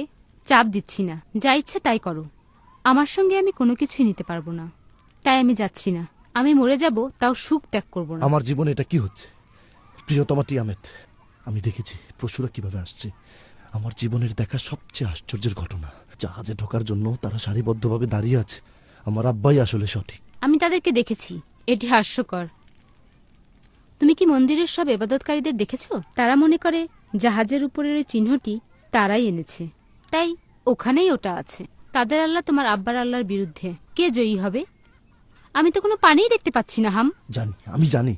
চাপ দিচ্ছি না, যা ইচ্ছে তাই করো। আমার সঙ্গে আমি কোনো কিছুই নিতে পারবো না, তাই আমি যাচ্ছি না। আমি মরে যাব, তাও সুখ ত্যাগ করব না। আমার জীবনে এটা কি হচ্ছে? প্রিয়তমা টিয়ামেত, আমি দেখেছি পশুরা কিভাবে আসছে। আমার জীবনের দেখা সবচেয়ে আশ্চর্যের ঘটনা, জাহাজে ঢোকার জন্য তারা সারিবদ্ধভাবে দাঁড়িয়ে আছে। আমার আব্বাই আসলে সঠিক। আমি তাদেরকে দেখেছি, এটি হাস্যকর। তুমি কি মন্দিরের সব ইবাদতকারীদের দেখেছ? তারা মনে করে জাহাজের উপরের ওই চিহ্নটি তারাই এনেছে, তাই ওখানেই ওটা আছে। তাদের আল্লাহ তোমার আব্বার আল্লাহর বিরুদ্ধে। কে জয়ী হবে? আমি তো কোনো পানিই দেখতে পাচ্ছি না। হাম, জানি, আমি জানি,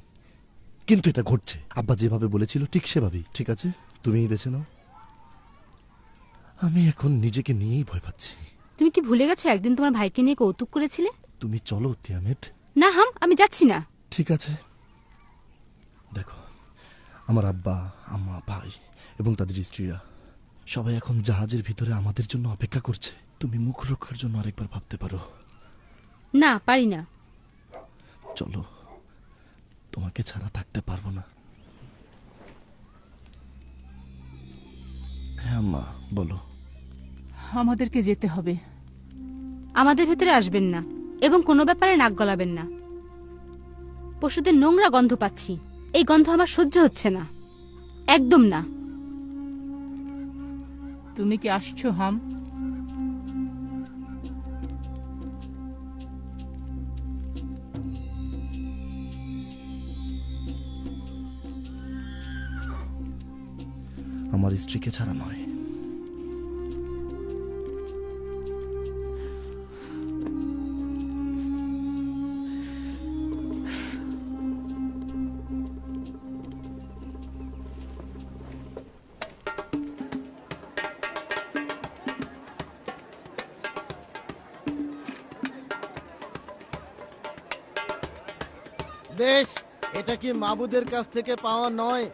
কিন্তু এটা ঘটছে। আব্বা যেভাবে বলেছিল ঠিক সেভাবেই। ঠিক আছে, তুমিই বেছে নাও। আমি এখন নিজেকে নিয়েই ভয় পাচ্ছি। তুমি কি ভুলে গেছো একদিন তোমার ভাইকে নিয়ে কৌতুক করেছিলে? তুমি চলো তিয়ামেত। না হাম, আমি যাচ্ছি না। ঠিক আছে, দেখো, আমার আব্বা, আম্মা, ভাই এবং তাদের স্ত্রীরা সবাই এখন জাহাজের ভিতরে আমাদের জন্য অপেক্ষা করছে। তুমি মুখ রক্ষার জন্য আরেকবার ভাবতে পারো। না, পারি না। চলো, তোমাকে ছাড়া থাকতে পারবো না। হ্যাঁ আম্মা, বলো। আমাদেরকে যেতে হবে। আমাদের ভেতরে আসবেন না এবং কোনো ব্যাপারে নাক গলাবেন না। পশুদের নোংরা গন্ধ পাচ্ছি, এই গন্ধ আমার সহ্য হচ্ছে না, একদম না। তুমি কি আসছো হাম? আমার স্ত্রীকে ছাড়া নয়। বেশ, এটা কি মাবুদের কাছ থেকে পাওয়া নয়?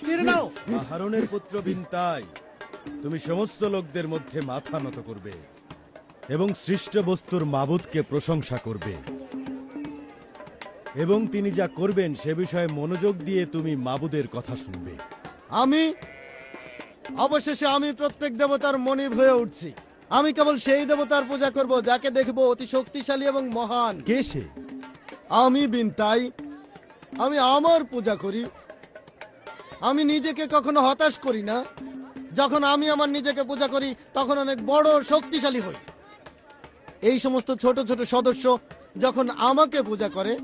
ছেড়ে নাও। আহারনের পুত্র বিনতাই, তুমি সমস্ত লোকদের মধ্যে মাথা নত করবে এবং সৃষ্ট বস্তুর মাবুদকে প্রশংসা করবে, এবং তিনি যা করবেন সে বিষয়ে মনোযোগ দিয়ে তুমি মাবুদের কথা শুনবে। অবশেষে আমি প্রত্যেক দেবতার মনিব হয়ে উঠছি। আমি কেবল সেই দেবতার পূজা করব যাকে দেখব অতি শক্তিশালী এবং মহান। কে সে? আমি বিনতাই, আমি আমার পূজা করি। আমি নিজেকে কখনো হতাশ করি না। যখন আমি আমার নিজেকে পূজা করি তখন অনেক বড় শক্তিশালী হই। এই সমস্ত ছোট ছোট সদস্য যখন আমাকে পূজা করে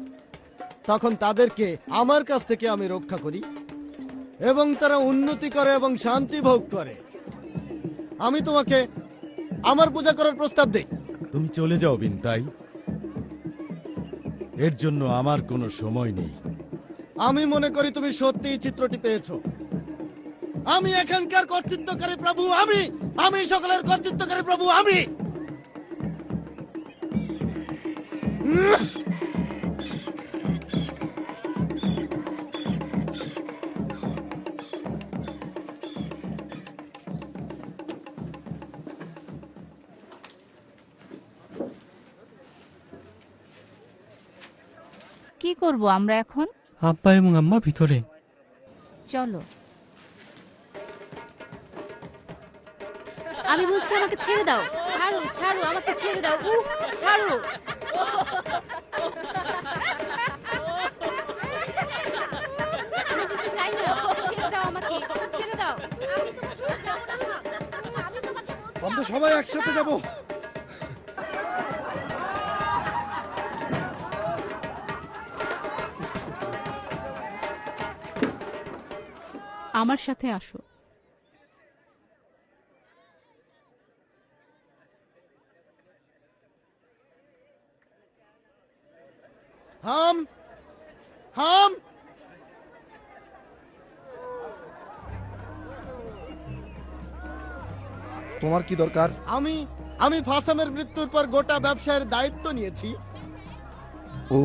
তখন তাদেরকে আমার কাছ থেকে আমি রক্ষা করি এবং তারা উন্নতি করে এবং শান্তি ভোগ করে। আমি তোমাকে আমার পূজা করার প্রস্তাব দেই। তুমি চলে যাও বিনতাই, এর জন্য আমার কোনো সময় নেই। আমি মনে করি তুমি সত্যিই চিত্রটি পেয়েছো। আমি এখানকার কর্তৃত্বকারী প্রভু, আমি সকলের কর্তৃত্বকারী প্রভু, আমি। কি করব আমরা এখন? আব্বা এবং আম্মা ভিতরে। চলো। আমি বলছি আমাকে ছেড়ে দাও। ছাড়ো, ছাড়ো, আমাকে ছেড়ে দাও। ছাড়ো। আমি যেতে চাই না, ছেড়ে দাও আমাকে, ছেড়ে দাও। আমি তোমার সাথে যাব না। আমি তোমাকে বলছি আমরা সবাই একসাথে যাব। আমার সাথে আসো। হাম, হাম। তোমার কি দরকার? আমি ফাসামের মৃত্যুর পর গোটা ব্যবসায়ের দায়িত্ব নিয়েছি। ও,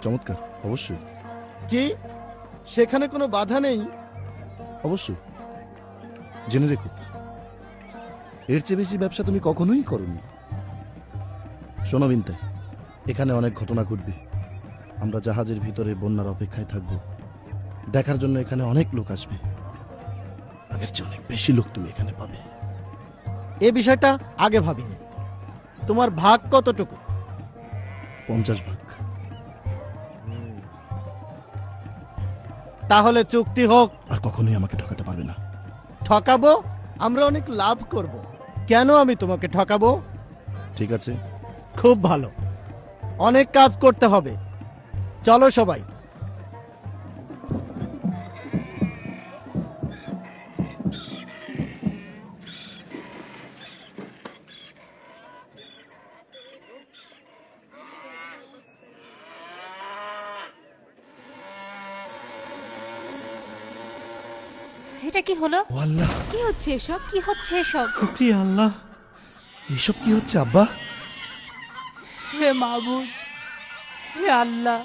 চমৎকার, অবশ্যই। কি সেখানে কোনো বাধা নেই? অবশ্যই। জেনে রেখো, এর চেয়ে বেশি ব্যবসা তুমি কখনোই করনি। শোনো বিনতে, এখানে অনেক ঘটনা ঘটবে। আমরা জাহাজের ভিতরে বন্যার অপেক্ষায় থাকব। দেখার জন্য এখানে অনেক লোক আসবে। আগের চেয়ে অনেক বেশি লোক তুমি এখানে পাবে। এ বিষয়টা আগে ভাবিনি। তোমার ভাগ কতটুকু? 50 ভাগ। তাহলে চুক্তি হোক। আর কখনোই আমাকে ঠকাতে পারবে না। ঠকাবো? আমরা অনেক লাভ করব। কেন আমি তোমাকে ঠকাবো? ঠিক আছে। খুব ভালো, অনেক কাজ করতে হবে। চলো সবাই। এটা কি হলো? ও আল্লাহ, কি হচ্ছে এসব? কি হচ্ছে এসব? শুকরিয়া আল্লাহ। এসব কি হচ্ছে আব্বা? হে মাবুদ, হে আল্লাহ,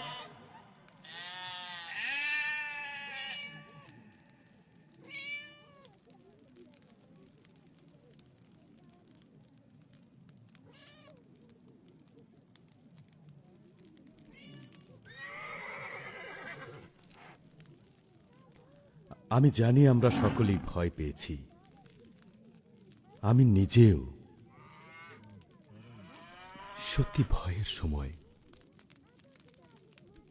আমি জানি আমরা সকলেই ভয় পেয়েছি। আমি নিজেও। সত্যি ভয়ের সময়।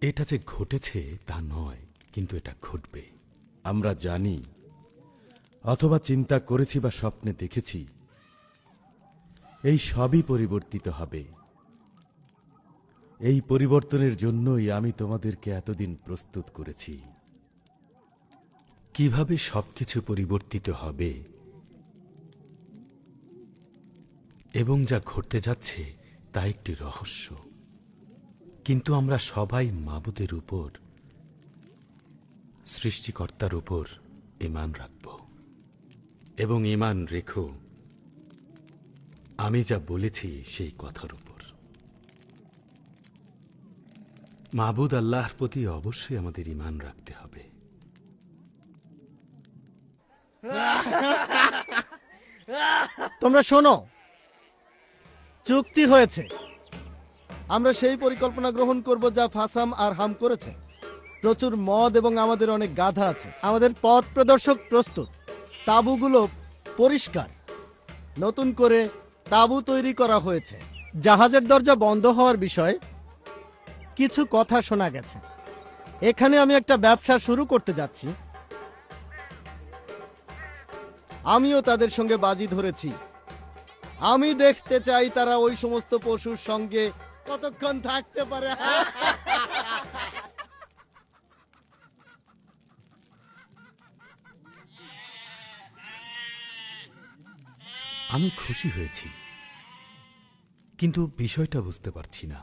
এটা যে ঘটেছে তা নয়, কিন্তু এটা ঘটবে। আমরা জানি, অথবা চিন্তা করেছি বা স্বপ্নে দেখেছি, এই সবই পরিবর্তিত হবে। এই পরিবর্তনের জন্যই আমি তোমাদেরকে এতদিন প্রস্তুত করেছি। কিভাবে সবকিছু পরিবর্তিত হবে এবং যা ঘটতে যাচ্ছে তা একটি রহস্য। কিন্তু আমরা সবাই মাবুদের উপর, সৃষ্টিকর্তার উপর ঈমান রাখব। এবং ঈমান রেখো আমি যা বলেছি সেই কথার উপর। মাবুদ আল্লাহর প্রতি অবশ্যই আমাদের ঈমান রাখতে হবে। তোমরা শোনো, চুক্তি হয়েছে। আমরা সেই পরিকল্পনা গ্রহণ করব যা ফাসাম আর হাম করেছে। প্রচুর মদ এবং আমাদের অনেক গাধা আছে। আমাদের পথ প্রদর্শক প্রস্তুত। তাঁবুগুলো পরিষ্কার। নতুন করে তাঁবু তৈরি করা হয়েছে। জাহাজের দরজা বন্ধ হওয়ার বিষয়ে কিছু কথা শোনা গেছে। এখানে আমি একটা ব্যবসা শুরু করতে যাচ্ছি। আমিও তাদের সঙ্গে বাজি ধরেছি। আমি দেখতে চাই তারা ওই সমস্ত পশুর সঙ্গে কতক্ষণ থাকতে পারে। আমি খুশি হয়েছি, কিন্তু বিষয়টা বুঝতে পারছি না।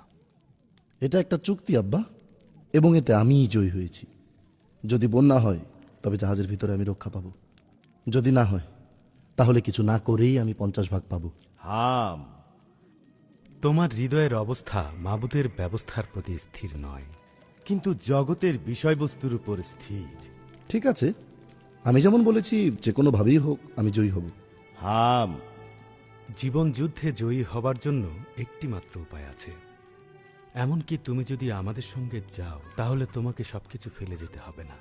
এটা একটা চুক্তি আব্বা, এবং এতে আমিই জয়ী হয়েছি। যদি বন্যা হয় তবে জাহাজের ভিতরে আমি রক্ষা পাবো। যদি না হয় তাহলে কিছু না করেই আমি 50 ভাগ পাবো। হাম, তোমার হৃদয়ের অবস্থা মাবুদের ব্যবস্থার প্রতি স্থির নয়, কিন্তু জগতের বিষয়বস্তুর উপর স্থির। ঠিক আছে, আমি যেমন বলেছি যে কোনোভাবেই হোক আমি জয়ী হব। হাম, জীবন যুদ্ধে জয়ী হবার জন্য একটি মাত্র উপায় আছে। এমনকি তুমি যদি আমাদের সঙ্গে যাও তাহলে তোমাকে সবকিছু ফেলে যেতে হবে না।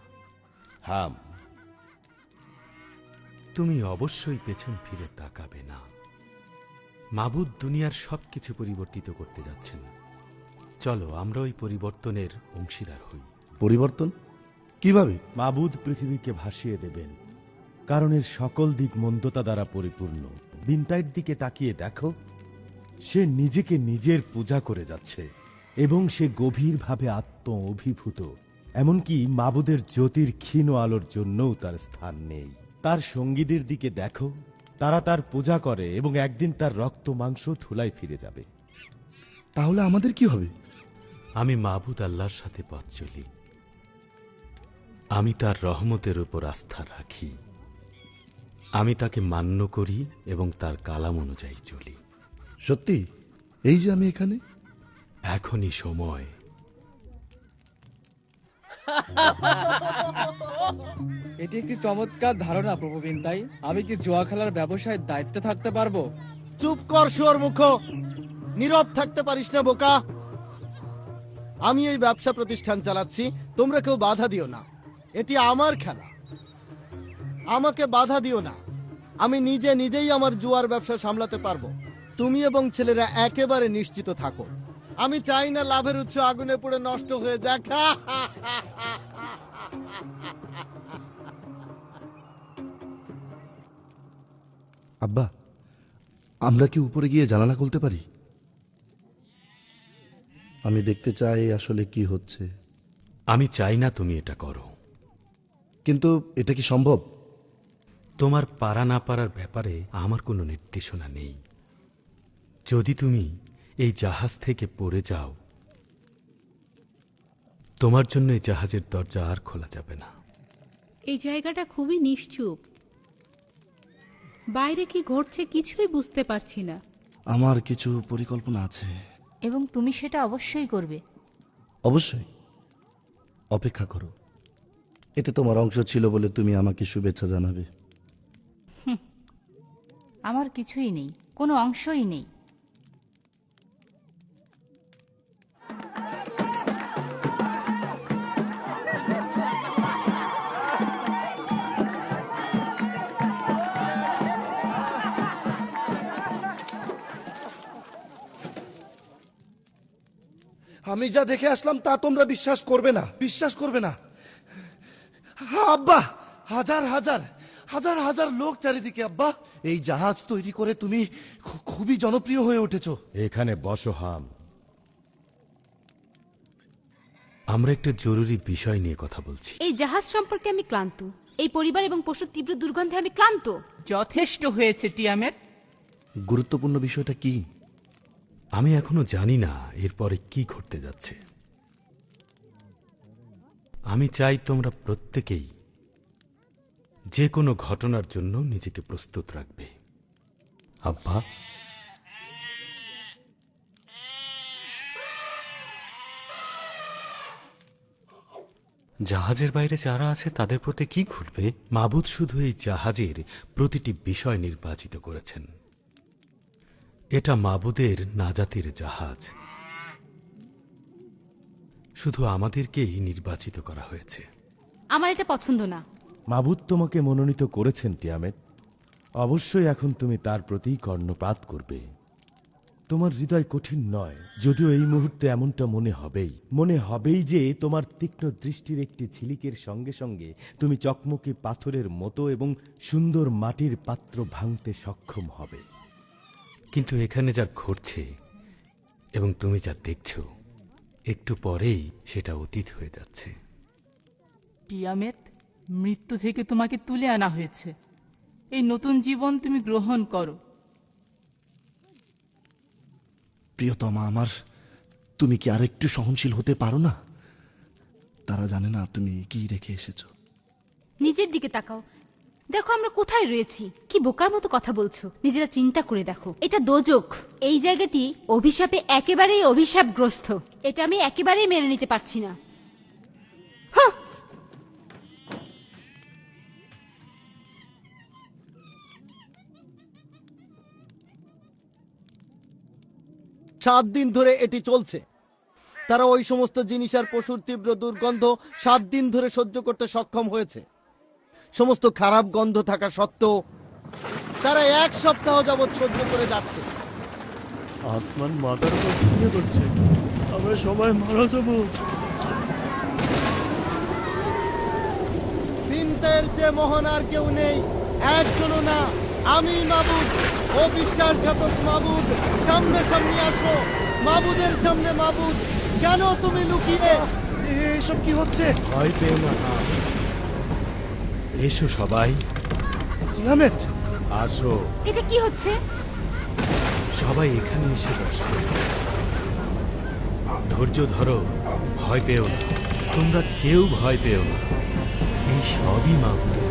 হাম, তুমি অবশ্যই পেছন ফিরে তাকাবে না। মাবুদ দুনিয়ার সবকিছু পরিবর্তিত করতে যাচ্ছেন। চলো আমরা ওই পরিবর্তনের অংশীদার হই। পরিবর্তন কিভাবে? মাবুদ পৃথিবীকে ভাসিয়ে দেবেন, কারণ এর সকল দিক মন্দতা দ্বারা পরিপূর্ণ। বিনতাইয়ের দিকে তাকিয়ে দেখো, সে নিজেকে নিজের পূজা করে যাচ্ছে এবং সে গভীরভাবে আত্ম অভিভূত। এমনকি মাবুদের জ্যোতির ক্ষীণ আলোর জন্যও তার স্থান নেই। তার সঙ্গীদের দিকে দেখো, তারা তার পূজা করে এবং একদিন তার রক্ত মাংস ধুলায় ফিরে যাবে। তাহলে আমাদের কি হবে? আমি মাবুদ আল্লাহর সাথে পথ চলি। আমি তার রহমতের উপর আস্থা রাখি। আমি তাকে মান্য করি এবং তার কালাম অনুযায়ী চলি। সত্যি? এই যে আমি এখানে, এখনই সময় এটি একটি চমৎকার ধারণা প্রভু বিন্তাই। আমি কি জুয়া খেলার ব্যবসায় দায়িত্বে থাকতে পারবো? চুপ কর শুয়োর মুখ, নীরব থাকতে পারিস না বোকা। আমি এই ব্যবসা প্রতিষ্ঠান চালাচ্ছি, তোমরা কেউ বাধা দিও না। এটি আমার খেলা, আমাকে বাধা দিও না। আমি নিজেই আমার জুয়ার ব্যবসা সামলাতে পারবো। তুমি এবং ছেলেরা একেবারে নিশ্চিত থাকো। আমি চাই না লাভের উৎস আগুনে পুড়ে নষ্ট হয়ে যাক। আব্বা, আমরা কি উপরে গিয়ে জানালা খুলতে পারি? আমি দেখতে চাই আসলে কি হচ্ছে। আমি চাই না তুমি এটা করো। কিন্তু এটা কি সম্ভব? তোমার পারা না পারার ব্যাপারে আমার কোনো নির্দেশনা নেই। যদি তুমি এই জাহাজ থেকে পড়ে যাও, তোমার জন্য এই জাহাজের দরজা আর খোলা যাবে না। এই জায়গাটা খুবই নিশ্চুপ, বাইরে কি ঘটছে কিছুই বুঝতে পারছি না। আমার কিছু পরিকল্পনা আছে। এবং তুমি সেটা অবশ্যই করবে। অবশ্যই, অপেক্ষা করো। এতে তোমার অংশ ছিল বলে তুমি আমাকে শুভেচ্ছা জানাবে। আমার কিছুই নেই, কোনো অংশই নেই। আমি যা দেখে আসলাম তা তোমরা বিশ্বাস করবে না, বিশ্বাস করবে না। আব্বা, হাজার হাজার হাজার হাজার লোক চারিদিকে। আব্বা, এই জাহাজ তৈরি করে তুমি খুবই জনপ্রিয় হয়ে উঠেছো। এখানে বসো হাম। আমরা একটা জরুরি বিষয় নিয়ে কথা বলছি। এই জাহাজ সম্পর্কে আমি ক্লান্ত। এই পরিবার এবং পশুর তীব্র দুর্গন্ধে আমি ক্লান্ত। যথেষ্ট হয়েছে টিয়ামেত। গুরুত্বপূর্ণ বিষয়টা কি? আমি এখনো জানি না এরপরে কি ঘটতে যাচ্ছে। আমি চাই তোমরা প্রত্যেকেই যে কোনো ঘটনার জন্য নিজেকে প্রস্তুত রাখবে। আব্বা, জাহাজের বাইরে যারা আছে তাদের প্রতি কি ঘটবে? মাবুদ শুধু এই জাহাজের প্রতিটি বিষয় নির্বাচিত করেছেন। এটা মাবুদের নাজাতের জাহাজ। শুধু আমাদেরকেই নির্বাচিত করা হয়েছে। আমার এটা পছন্দ না। মাবুদ তোমাকে মনোনীত করেছেন টিয়ামেট। অবশ্যই এখন তুমি তার প্রতি কর্ণপাত করবে। তোমার হৃদয় কঠিন নয়, যদিও এই মুহূর্তে এমনটা মনে হবেই যে তোমার তীক্ষ্ণ দৃষ্টির একটি ঝিলিকের সঙ্গে সঙ্গে তুমি চকমকি পাথরের মতো এবং সুন্দর মাটির পাত্র ভাঙতে সক্ষম হবে। কিন্তু এখানে যা ঘটছে এবং তুমি যা দেখছ, একটু পরেই সেটা অতীত হয়ে যাচ্ছে। টিয়ামেত, মৃত্যু থেকে তোমাকে তুলে আনা হয়েছে। এই নতুন জীবন তুমি গ্রহণ করো। প্রিয়তমা আমার, তুমি কি আরেকটু সহনশীল হতে পারো না? তারা জানে না তুমি কি রেখে এসেছো। নিজের দিকে তাকাও, দেখো আমরা কোথায় রয়েছি। কি বোকার মতো কথা বলছো। নিজেরা চিন্তা করে দেখো, এটা দোজখ। এই জায়গাটি অভিশাপে একেবারেই অভিশাপগ্রস্ত। এটা আমি একেবারেই মেনে নিতে পারছি না। 7 দিন ধরে এটি চলছে। তারা ওই সমস্ত জিনিস আর পশুর তীব্র দুর্গন্ধ 7 দিন ধরে সহ্য করতে সক্ষম হয়েছে। সমস্ত খারাপ গন্ধ থাকা সত্ত্বেও তারা 1 সপ্তাহ যাবৎ সহ্য করে যাচ্ছে। আসমান মাথার উপর ভেঙে পড়ছে, আমরা সবাই মারা যাব। বিনতের চেয়ে মহান আর কেউ নেই, একজনও না। আমি মাবুদ, ও বিশ্বাসঘাতক মাবুদ, সামনে সামনে আসো। মাবুদের সামনে মাবুদ, কেন তুমি লুকিয়ে? এসব কি হচ্ছে? ভয় পেও না হাম। এসো সবাই, টিয়ামেট, আসো। এটা কি হচ্ছে? সবাই এখানে এসে বসো। ধৈর্য ধরো, ভয় পেও না। তোমরা কেউ ভয় পেও না। এই সবই মাবুদের।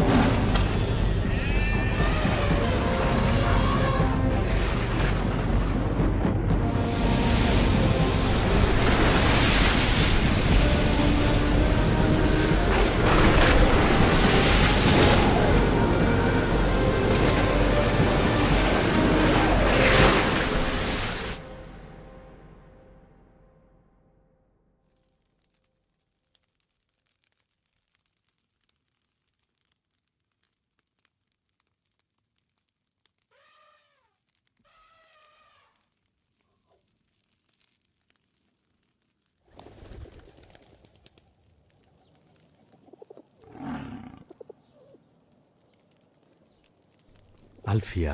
আলফিয়া,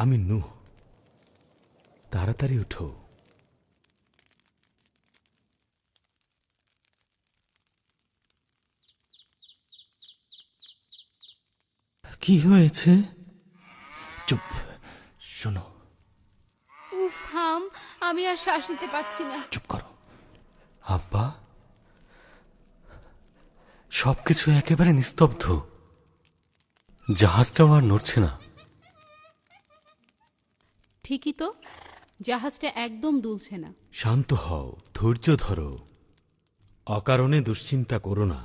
আমি নূহ। তাড়াতাড়ি উঠো। কি হয়েছে? চুপ, শোনো। উফ হাম, আমি আর শ্বাস নিতে পারছি না। চুপ করো। আব্বা, সবকিছু একেবারে নিস্তব্ধ। জাহাজটাও আর নড়ছে না। ঠিকই তো, জাহাজটা একদম দুলছে না। শান্ত হও, ধৈর্য ধরো, অকারণে দুশ্চিন্তা করো না।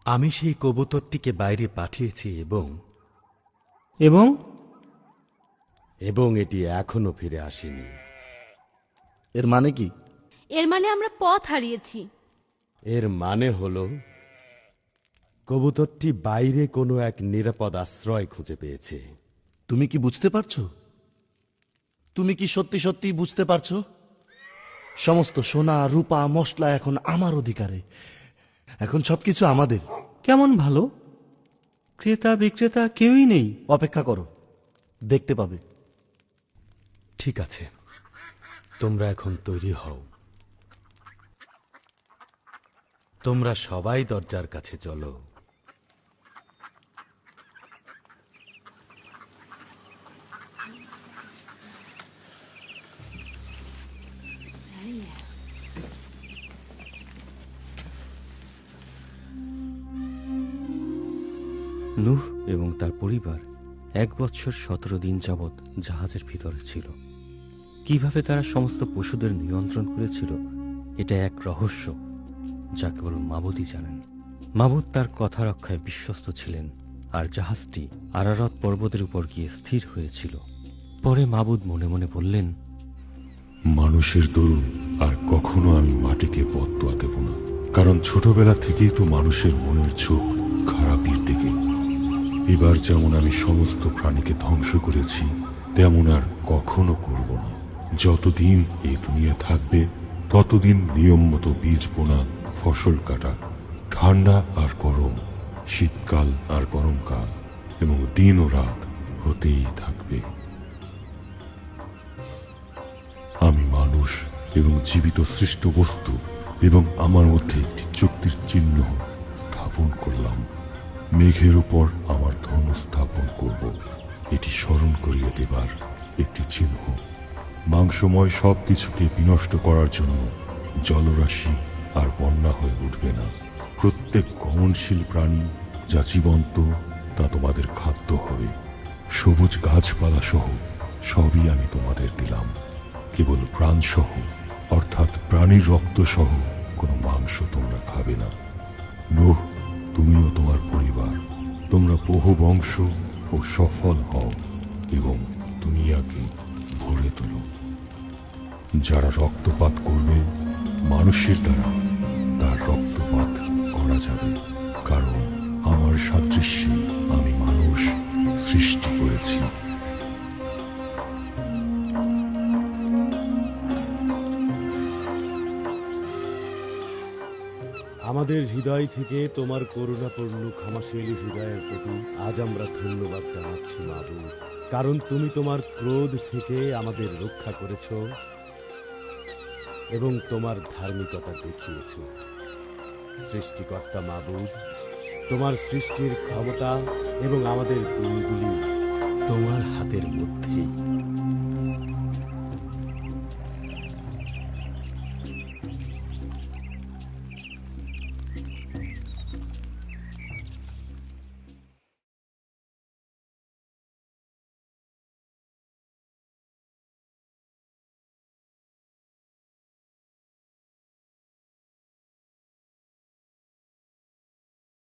আমি সেই কবুতরটিকে বাইরে পাঠিয়েছি এবং এবং এটি এখনো ফিরে আসেনি। এর মানে কি? এর মানে আমরা পথ হারিয়েছি। এর মানে হল কবুতরটি বাইরে কোনো এক নিরাপদ আশ্রয় খুঁজে পেয়েছে। তুমি কি বুঝতে পারছো? তুমি কি সত্যি সত্যি বুঝতে পারছো? সমস্ত সোনা, রূপা, মশলা এখন আমার অধিকারে। এখন সবকিছু আমাদের। কেমন ভালো? ক্রেতা বিক্রেতা কেউই নেই। অপেক্ষা করো, দেখতে পাবে। ঠিক আছে, তোমরা এখন তৈরি হও। তোমরা সবাই দরজার কাছে চলো। নূহ এবং তার পরিবার 1 বৎসর 17 দিন যাবৎ জাহাজের ভিতরে ছিল। কিভাবে তারা সমস্ত পশুদের নিয়ন্ত্রণ করেছিল, এটা এক রহস্য যা কেবল মাবুদই জানেন। মাবুদ তার কথা রক্ষায় বিশ্বস্ত ছিলেন, আর জাহাজটি আরারত পর্বতের উপর গিয়ে স্থির হয়েছিল। পরে মাবুদ মনে মনে বললেন, মানুষের দরুন আর কখনো আমি মাটিকে বদদোয়া দেব না, কারণ ছোটবেলা থেকেই তো মানুষের মনের ঝোঁক খারাপের দিকে। এবার যেমন আমি সমস্ত প্রাণীকে ধ্বংস করেছি, তেমন আর কখনো করব না। যতদিন এই দুনিয়া থাকবে ততদিন নিয়ম মতো বীজ বোনা, ফসল কাটা, ঠান্ডা আর গরম, শীতকাল আর গরমকাল, এবং দিন ও রাত হতেই থাকবে। আমি মানুষ এবং জীবিত সৃষ্ট বস্তু এবং আমার মধ্যে একটি চুক্তির চিহ্ন স্থাপন করলাম। মেঘের উপর আমার ধনু স্থাপন করব, এটি স্মরণ করিয়ে দেবার একটি চিহ্ন। মাংসময় সব কিছুকে বিনষ্ট করার জন্য জলরাশি আর বন্যা হয়ে উঠবে না। প্রত্যেক গমনশীল প্রাণী যা জীবন্ত তা তোমাদের খাদ্য হবে। সবুজ গাছপালা সহ সবই আমি তোমাদের দিলাম। কেবল প্রাণ সহ, অর্থাৎ প্রাণীর রক্ত সহ কোনো মাংস তোমরা খাবে না। নূহ, তুমিও তোমার পরিবার, তোমরা বহু বংশ ও সফল হও এবং দুনিয়াকে ভরে তোলো। যারা রক্তপাত করবে, মানুষের দ্বারা তার রক্তপাত করা যাবে, কারণ আমার সাদৃশ্যে আমি মানুষ সৃষ্টি করেছি। আমাদের হৃদয় থেকে তোমার করুণাপূর্ণ ক্ষমাশীল হৃদয়ের প্রতি আজ আমরা ধন্যবাদ জানাচ্ছি মাবুদ, কারণ তুমি তোমার ক্রোধ থেকে আমাদের রক্ষা করেছ এবং তোমার ধার্মিকতা দেখিয়েছ। সৃষ্টিকর্তা মাবুদ, তোমার সৃষ্টির ক্ষমতা এবং আমাদের দিনগুলি তোমার হাতের মধ্যেই।